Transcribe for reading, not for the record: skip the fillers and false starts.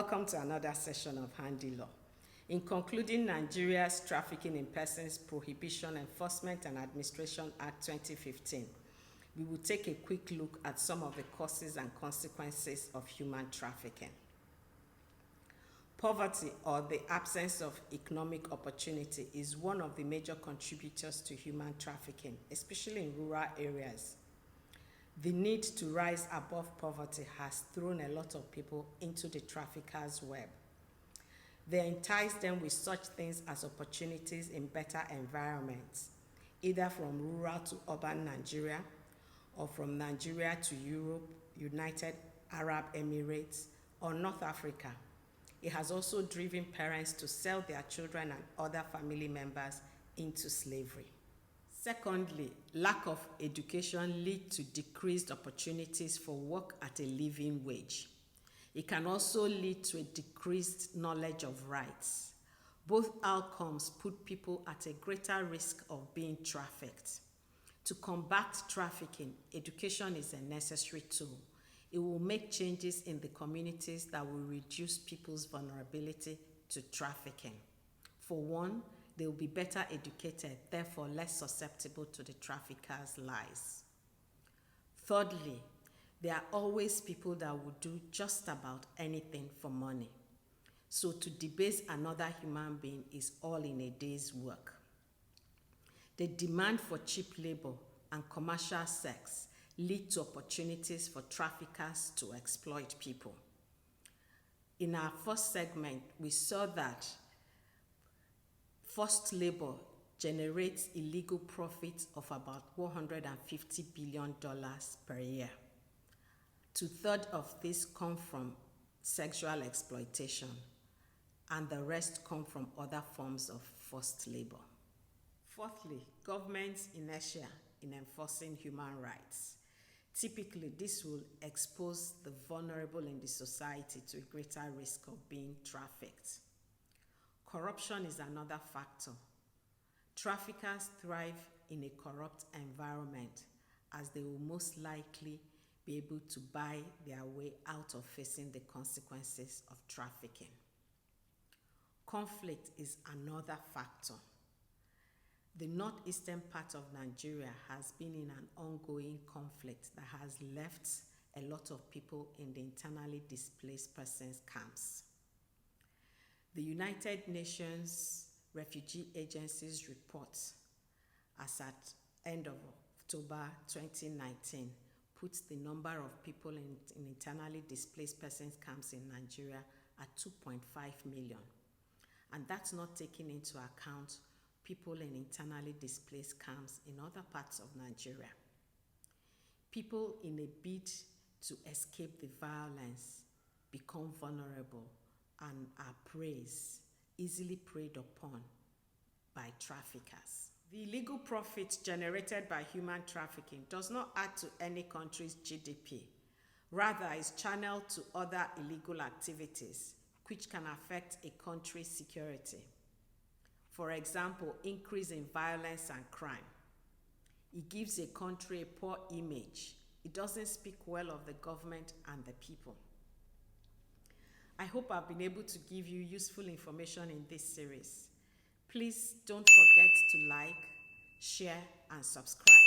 Welcome to another session of Handy Law. In concluding Nigeria's Trafficking in Persons Prohibition, Enforcement and Administration Act 2015, we will take a quick look at some of the causes and consequences of human trafficking. Poverty, or the absence of economic opportunity, is one of the major contributors to human trafficking, especially in rural areas. The need to rise above poverty has thrown a lot of people into the traffickers' web. They entice them with such things as opportunities in better environments, either from rural to urban Nigeria, or from Nigeria to Europe, United Arab Emirates, or North Africa. It has also driven parents to sell their children and other family members into slavery. Secondly, lack of education leads to decreased opportunities for work at a living wage. It can also lead to a decreased knowledge of rights. Both outcomes put people at a greater risk of being trafficked. To combat trafficking, education is a necessary tool. It will make changes in the communities that will reduce people's vulnerability to trafficking. For one, they will be better educated, therefore less susceptible to the traffickers' lies. Thirdly, there are always people that will do just about anything for money. So to debase another human being is all in a day's work. The demand for cheap labor and commercial sex lead to opportunities for traffickers to exploit people. In our first segment, we saw that forced labor generates illegal profits of about $150 billion per year. 2/3 of this come from sexual exploitation, and the rest come from other forms of forced labor. Fourthly, government's inertia in enforcing human rights. Typically, this will expose the vulnerable in the society to a greater risk of being trafficked. Corruption is another factor. Traffickers thrive in a corrupt environment, as they will most likely be able to buy their way out of facing the consequences of trafficking. Conflict is another factor. The northeastern part of Nigeria has been in an ongoing conflict that has left a lot of people in the internally displaced persons camps. The United Nations Refugee Agency's report, as at end of October 2019, puts the number of people in internally displaced persons camps in Nigeria at 2.5 million. And that's not taking into account people in internally displaced camps in other parts of Nigeria. People in a bid to escape the violence become vulnerable and are easily preyed upon by traffickers. The illegal profits generated by human trafficking does not add to any country's GDP. Rather, is channeled to other illegal activities which can affect a country's security. For example, increase in violence and crime. It gives a country a poor image. It doesn't speak well of the government and the people. I hope I've been able to give you useful information in this series. Please don't forget to like, share, and subscribe.